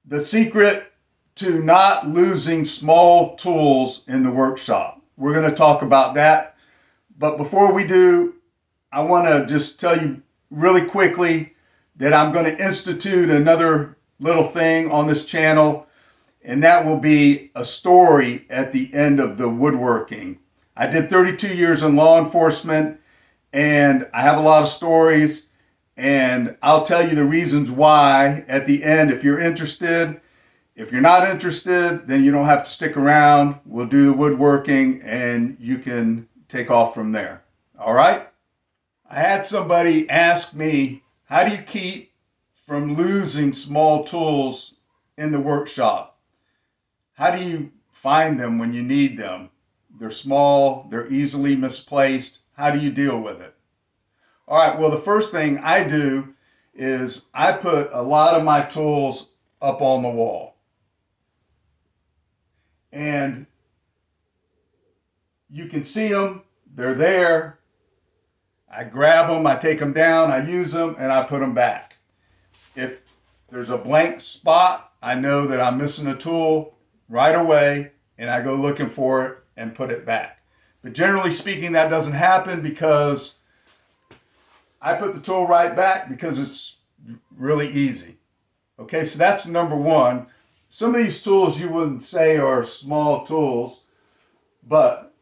The secret to not losing small tools in the workshop. We're going to talk about that. But before we do, I want to just tell you really quickly that I'm going to institute another little thing on this channel, and that will be a story at the end of the woodworking. I did 32 years in law enforcement, and I have a lot of stories, and I'll tell you the reasons why at the end if you're interested. If you're not interested, then you don't have to stick around. We'll do the woodworking and you can take off from there. All right? I had somebody ask me, how do you keep from losing small tools in the workshop? How do you find them when you need them? They're small, they're easily misplaced. How do you deal with it? All right, well, the first thing I do is I put a lot of my tools up on the wall. And you can see them, they're there. I grab them, I take them down, I use them, and I put them back. If there's a blank spot, I know that I'm missing a tool right away, and I go looking for it and put it back. But generally speaking, that doesn't happen because I put the tool right back because it's really easy. Okay, so that's number one. Some of these tools you wouldn't say are small tools, but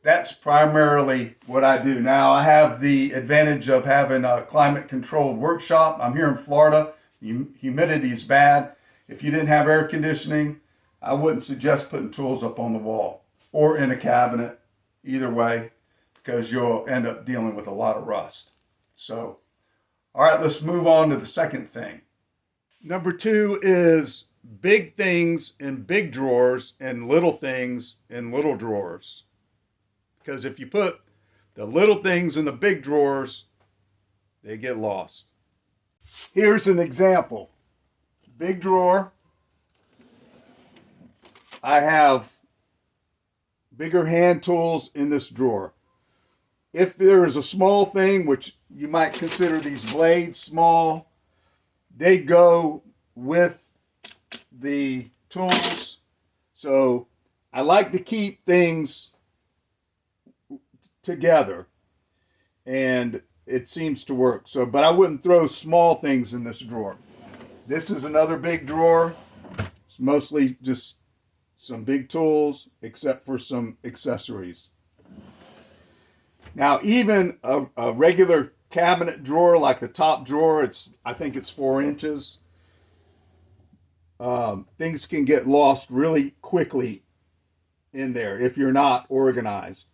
that's primarily what I do. Now, I have the advantage of having a climate-controlled workshop. I'm here in Florida. Humidity is bad. If you didn't have air conditioning, I wouldn't suggest putting tools up on the wall or in a cabinet, either way, because you'll end up dealing with a lot of rust. So, all right, let's move on to the second thing. Number two is big things in big drawers and little things in little drawers. Because if you put the little things in the big drawers, they get lost. Here's an example. Big drawer. I have bigger hand tools in this drawer. If there is a small thing, which you might consider these blades small, they go with the tools. So I like to keep things together, and it seems to work. So, but I wouldn't throw small things in this drawer. This is another big drawer. It's mostly just some big tools, except for some accessories. Now, even a regular cabinet drawer, like the top drawer, I think it's 4 inches. Things can get lost really quickly in there if you're not organized.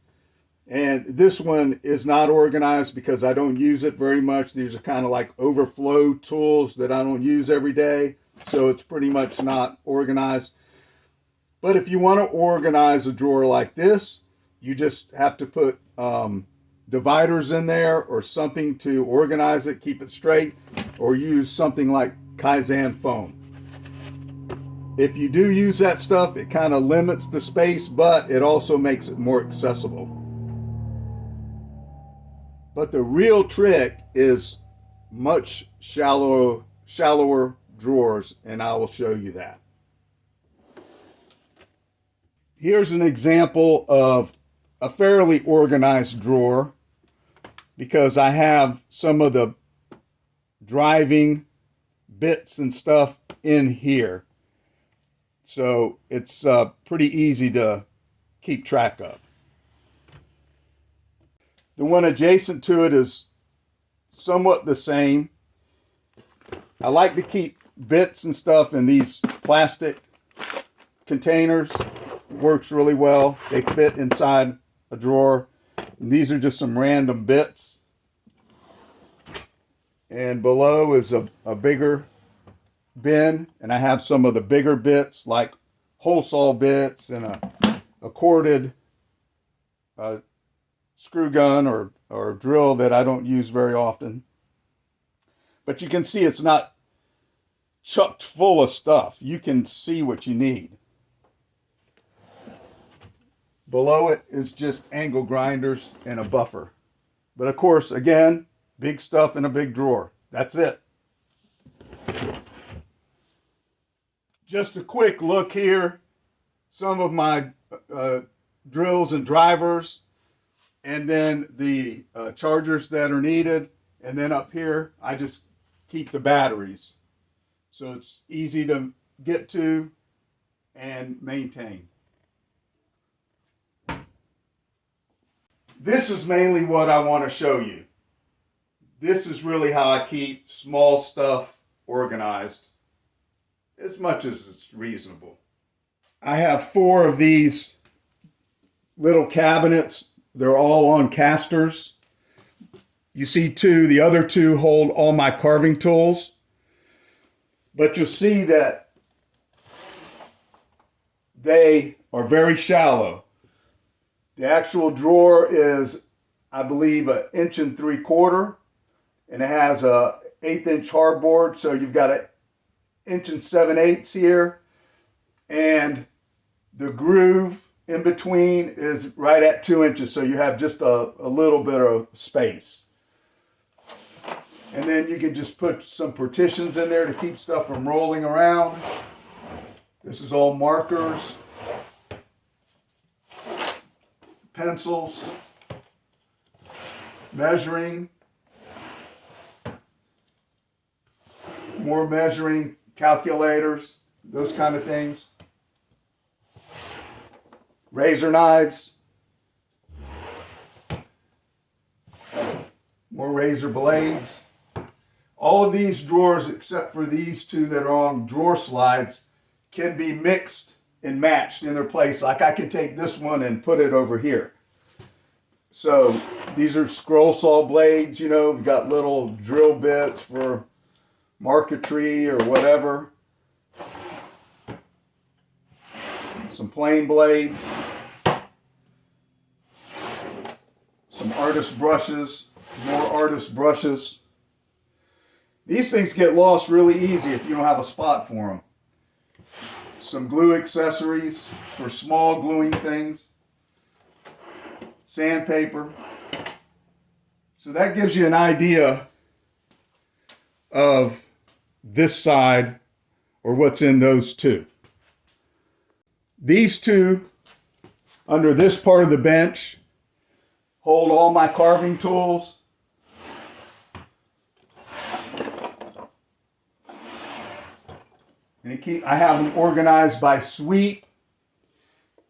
And this one is not organized because I don't use it very much. These are kind of like overflow tools that I don't use every day. So it's pretty much not organized. But if you want to organize a drawer like this, you just have to put dividers in there or something to organize it, keep it straight, or use something like Kaizen foam. If you do use that stuff, it kind of limits the space, but it also makes it more accessible. But the real trick is much shallower drawers, and I will show you that. Here's an example of a fairly organized drawer because I have some of the driving bits and stuff in here. So it's pretty easy to keep track of. The one adjacent to it is somewhat the same. I like to keep bits and stuff in these plastic containers. It works really well. They fit inside a drawer. And these are just some random bits. And below is a bigger bin, and I have some of the bigger bits like hole saw bits and a corded screw gun or drill that I don't use very often. But you can see it's not chucked full of stuff. You can see what you need. Below it is just angle grinders and a buffer. But of course, again, big stuff in a big drawer. That's it. Just a quick look here. Some of my drills and drivers, and then the chargers that are needed. And then up here, I just keep the batteries. So it's easy to get to and maintain. This is mainly what I want to show you. This is really how I keep small stuff organized, as much as it's reasonable. I have 4 of these little cabinets. They're all on casters. You see 2, the other 2 hold all my carving tools. But you'll see that they are very shallow. The actual drawer is, I believe, 1 3/4 inches, and it has a 1/8 inch hardboard. So you've got 1 7/8 inches here, and the groove in between is right at 2 inches. So you have just a little bit of space. And then you can just put some partitions in there to keep stuff from rolling around. This is all markers, pencils, measuring, more measuring, calculators, those kind of things. Razor knives, more razor blades. All of these drawers, except for these 2 that are on drawer slides, can be mixed and matched in their place. Like I can take this one and put it over here. So these are scroll saw blades, you know, we've got little drill bits for marquetry or whatever. Some plain blades. Some artist brushes, more artist brushes. These things get lost really easy if you don't have a spot for them. Some glue accessories for small gluing things. Sandpaper. So that gives you an idea of this side, or what's in those 2. These 2 under this part of the bench hold all my carving tools. And I have them organized by suite.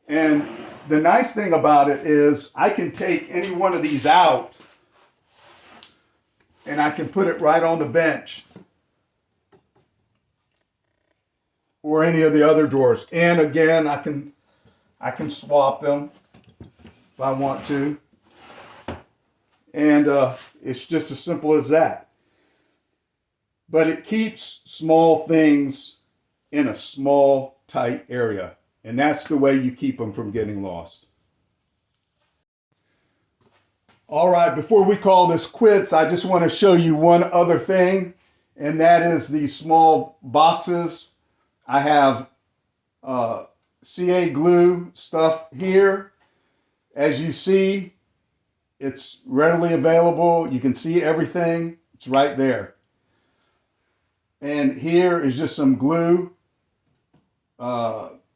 And the nice thing about it is I can take any one of these out and I can put it right on the bench or any of the other drawers. And again, I can swap them if I want to. And it's just as simple as that. But it keeps small things in a small, tight area. And that's the way you keep them from getting lost. All right, before we call this quits, I just want to show you one other thing, and that is these small boxes. I have CA glue stuff here. As you see, it's readily available. You can see everything. It's right there. And here is just some glue.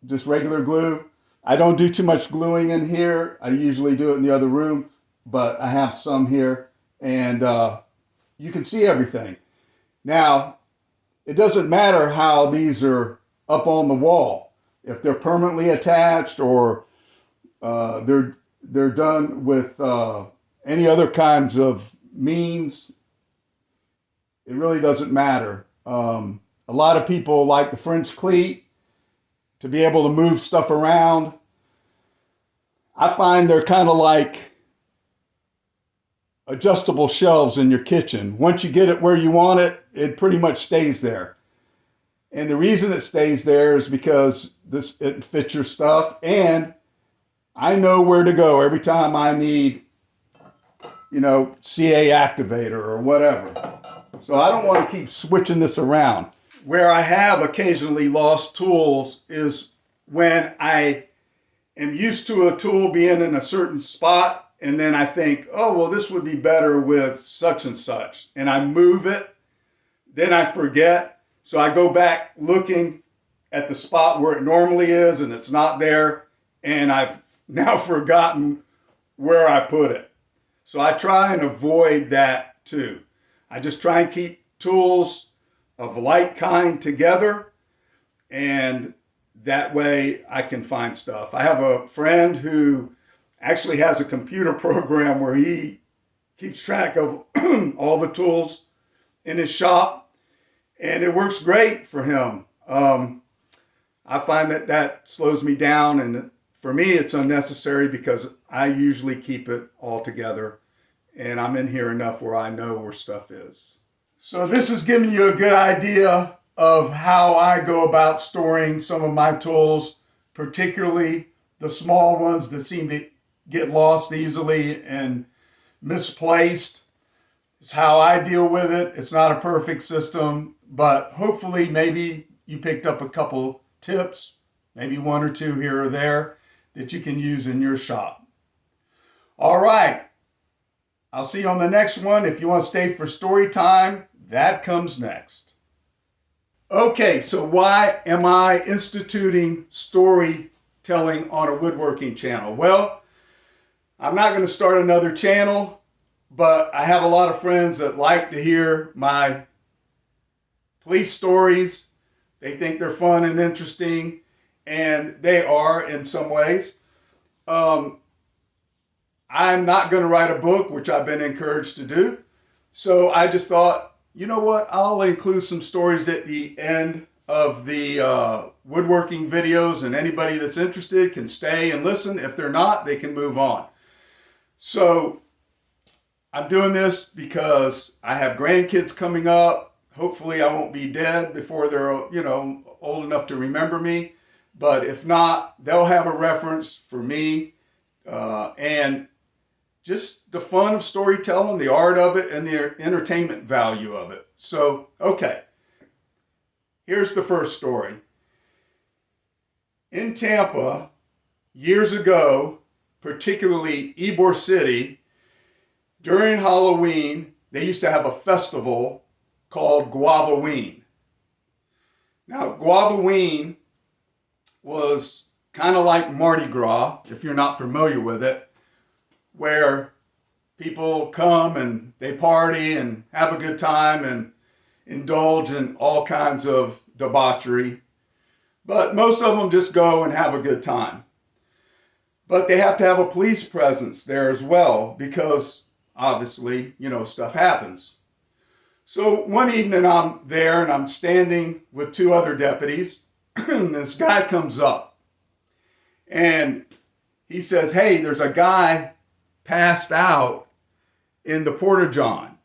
Just regular glue. I don't do too much gluing in here. I usually do it in the other room, but I have some here, and you can see everything. Now, it doesn't matter how these are up on the wall. If they're permanently attached or they're done with any other kinds of means, it really doesn't matter. A lot of people like the French cleat to be able to move stuff around. I find they're kind of like adjustable shelves in your kitchen. Once you get it where you want it, it pretty much stays there. And the reason it stays there is because it fits your stuff, and I know where to go every time I need, CA activator or whatever. So I don't want to keep switching this around. Where I have occasionally lost tools is when I am used to a tool being in a certain spot, and then I think, oh, well, this would be better with such and such. And I move it, then I forget. So I go back looking at the spot where it normally is and it's not there. And I've now forgotten where I put it. So I try and avoid that too. I just try and keep tools of like kind together, and that way I can find stuff. I have a friend who actually has a computer program where he keeps track of all the tools in his shop, and it works great for him. I find that slows me down, and for me it's unnecessary because I usually keep it all together, and I'm in here enough where I know where stuff is. So this is giving you a good idea of how I go about storing some of my tools, particularly the small ones that seem to get lost easily and misplaced. It's how I deal with it. It's not a perfect system, but hopefully maybe you picked up a couple tips, maybe one or two here or there that you can use in your shop. All right. I'll see you on the next one. If you want to stay for story time, that comes next. Okay, so why am I instituting storytelling on a woodworking channel? Well, I'm not going to start another channel, but I have a lot of friends that like to hear my police stories. They think they're fun and interesting, and they are in some ways. I'm not going to write a book, which I've been encouraged to do. So I just thought, you know what, I'll include some stories at the end of the woodworking videos, and anybody that's interested can stay and listen. If they're not, they can move on. So I'm doing this because I have grandkids coming up. Hopefully I won't be dead before they're, old enough to remember me. But if not, they'll have a reference for me, and just the fun of storytelling, the art of it, and the entertainment value of it. So, okay, here's the first story. In Tampa, years ago, particularly Ybor City, during Halloween, they used to have a festival called Guavaween. Now, Guavaween was kind of like Mardi Gras, if you're not familiar with it, where people come and they party and have a good time and indulge in all kinds of debauchery. But most of them just go and have a good time. But they have to have a police presence there as well because obviously, stuff happens. So one evening I'm there and I'm standing with two other deputies. And this guy comes up and he says, "Hey, there's a guy passed out in the porta-john."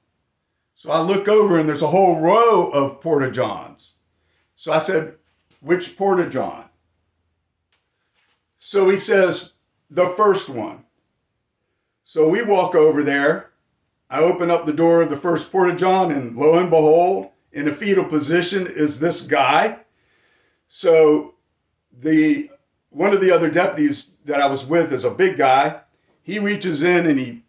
So I look over and there's a whole row of porta-johns. So I said, "Which porta-john?" So he says, "The first one." So we walk over there. I open up the door of the first porta-john, and lo and behold, in a fetal position is this guy. So one of the other deputies that I was with is a big guy. He reaches in and he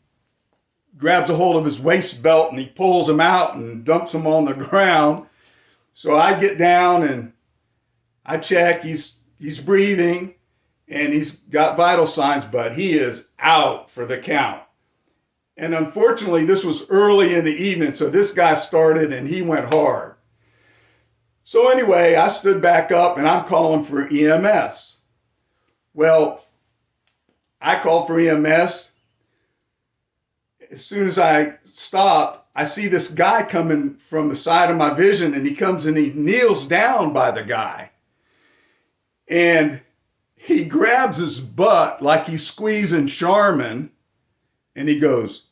grabs a hold of his waist belt and he pulls him out and dumps him on the ground. So I get down and I check. He's breathing and he's got vital signs, but he is out for the count. And unfortunately, this was early in the evening, so this guy started and he went hard. So anyway, I stood back up and I'm calling for EMS. Well, I called for EMS. As soon as I stopped, I see this guy coming from the side of my vision, and he comes and he kneels down by the guy. And he grabs his butt like he's squeezing Charmin, and he goes,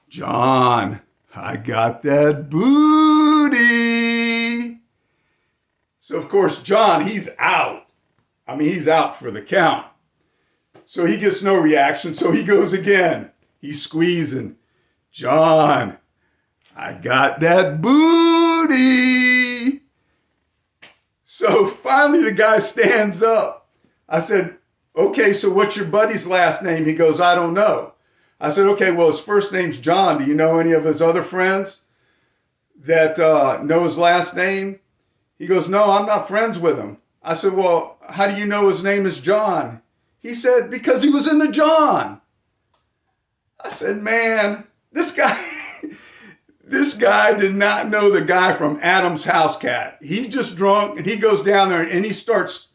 "John, I got that booty." So of course, John, he's out. He's out for the count. So he gets no reaction. So he goes again. He's squeezing. "John, I got that booty." So finally the guy stands up. I said, "Okay, so what's your buddy's last name?" He goes, "I don't know." I said, "Okay, well, his first name's John. Do you know any of his other friends?" that know his last name? He goes, no, I'm not friends with him. I said, well, how do you know his name is John? He said, because he was in the John. I said, man, this guy did not know the guy from Adam's House Cat. He's just drunk, and he goes down there and he starts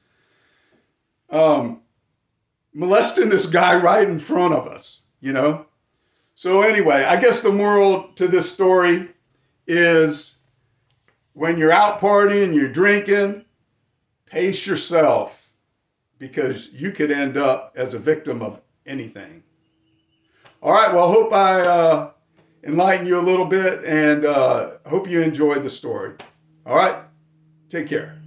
molesting this guy right in front of us, you know? So anyway, I guess the moral to this story is when you're out partying, you're drinking, pace yourself, because you could end up as a victim of anything. All right, well, I hope I enlightened you a little bit, and hope you enjoyed the story. All right, take care.